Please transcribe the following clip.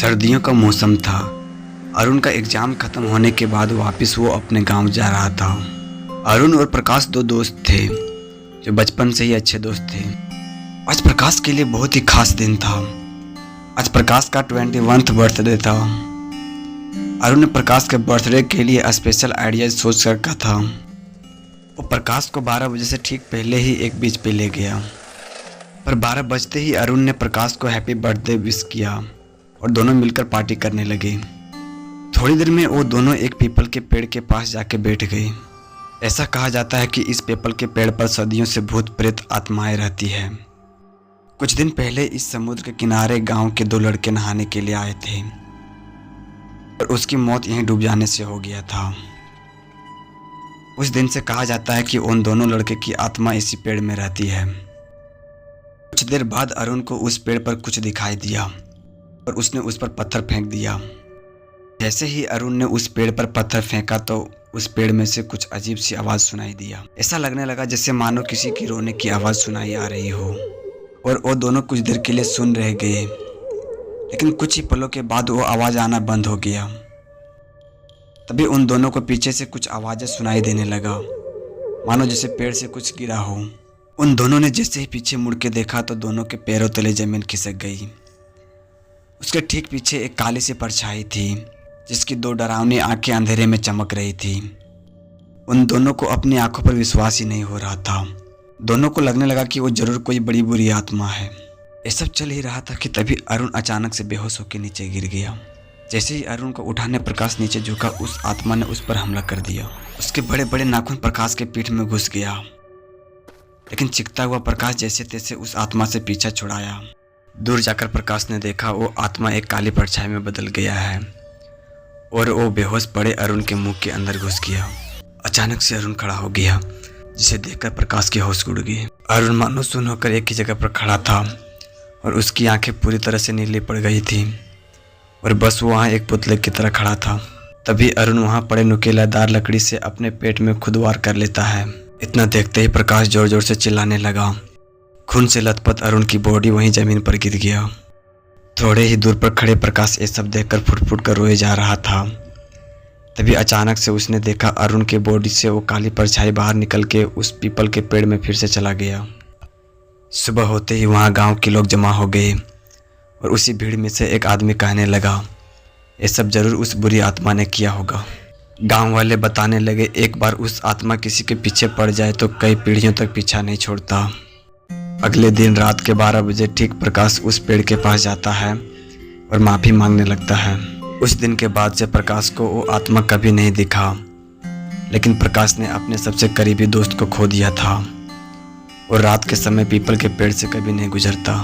सर्दियों का मौसम था। अरुण का एग्ज़ाम ख़त्म होने के बाद वापस वो अपने गांव जा रहा था। अरुण और प्रकाश दो दोस्त थे जो बचपन से ही अच्छे दोस्त थे। आज प्रकाश के लिए बहुत ही खास दिन था। आज प्रकाश का 21th बर्थडे था। अरुण ने प्रकाश के बर्थडे के लिए स्पेशल आइडिया सोच कर रखा था। वो प्रकाश को 12 बजे से ठीक पहले ही एक बीच पे ले गया, पर 12 बजते ही अरुण ने प्रकाश को हैप्पी बर्थडे विश किया और दोनों मिलकर पार्टी करने लगे। थोड़ी देर में वो दोनों एक पीपल के पेड़ के पास जाके बैठ गए। ऐसा कहा जाता है कि इस पीपल के पेड़ पर सदियों से भूत प्रेत आत्माएं रहती है। कुछ दिन पहले इस समुद्र के किनारे गांव के दो लड़के नहाने के लिए आए थे और उसकी मौत यहीं डूब जाने से हो गया था। उस दिन से कहा जाता है कि उन दोनों लड़के की आत्मा इसी पेड़ में रहती है। कुछ देर बाद अरुण को उस पेड़ पर कुछ दिखाई दिया और उसने उस पर पत्थर फेंक दिया। जैसे ही अरुण ने उस पेड़ पर पत्थर फेंका तो उस पेड़ में से कुछ अजीब सी आवाज़ सुनाई दिया। ऐसा लगने लगा जैसे मानो किसी की रोने की आवाज़ सुनाई आ रही हो और वो दोनों कुछ देर के लिए सुन रह गए, लेकिन कुछ ही पलों के बाद वो आवाज़ आना बंद हो गया। तभी उन दोनों को पीछे से कुछ आवाज़ें सुनाई देने लगा, मानो जैसे पेड़ से कुछ गिरा हो। उन दोनों ने जैसे ही पीछे मुड़ के देखा तो दोनों के पैरों तले ज़मीन खिसक गई। उसके ठीक पीछे एक काली सी परछाई थी जिसकी दो डरावनी आंखें अंधेरे में चमक रही थी। उन दोनों को अपनी आंखों पर विश्वास ही नहीं हो रहा था। दोनों को लगने लगा कि वो जरूर कोई बड़ी बुरी आत्मा है। ये सब चल ही रहा था कि तभी अरुण अचानक से बेहोश होकर नीचे गिर गया। जैसे ही अरुण को उठाने प्रकाश नीचे झुका, उस आत्मा ने उस पर हमला कर दिया। उसके बड़े बड़े नाखून प्रकाश के पीठ में घुस गया, लेकिन चिखता हुआ प्रकाश जैसे तैसे उस आत्मा से पीछा छुड़ाया। दूर जाकर प्रकाश ने देखा वो आत्मा एक काली परछाई में बदल गया है और वो बेहोश पड़े अरुण के मुंह के अंदर घुस गया। अचानक से अरुण खड़ा हो गया, जिसे देखकर प्रकाश की होश उड़ गई। अरुण मानो सुन्न होकर एक ही जगह पर खड़ा था और उसकी आंखें पूरी तरह से नीली पड़ गई थी और बस वो वहाँ एक पुतले की तरह खड़ा था। तभी अरुण वहाँ पड़े नुकीलादार लकड़ी से अपने पेट में खुद वार कर लेता है। इतना देखते ही प्रकाश जोर जोर से चिल्लाने लगा। खून से लथपथ अरुण की बॉडी वहीं जमीन पर गिर गया। थोड़े ही दूर पर खड़े प्रकाश ये सब देखकर फुट फुट कर रोए जा रहा था। तभी अचानक से उसने देखा अरुण के बॉडी से वो काली परछाई बाहर निकल के उस पीपल के पेड़ में फिर से चला गया। सुबह होते ही वहाँ गांव के लोग जमा हो गए और उसी भीड़ में से एक आदमी कहने लगा, ये सब जरूर उस बुरी आत्मा ने किया होगा। गांव वाले बताने लगे, एक बार उस आत्मा किसी के पीछे पड़ जाए तो कई पीढ़ियों तक पीछा नहीं छोड़ता। अगले दिन रात के 12 बजे ठीक प्रकाश उस पेड़ के पास जाता है और माफ़ी मांगने लगता है। उस दिन के बाद से प्रकाश को वो आत्मा कभी नहीं दिखा, लेकिन प्रकाश ने अपने सबसे करीबी दोस्त को खो दिया था और रात के समय पीपल के पेड़ से कभी नहीं गुजरता।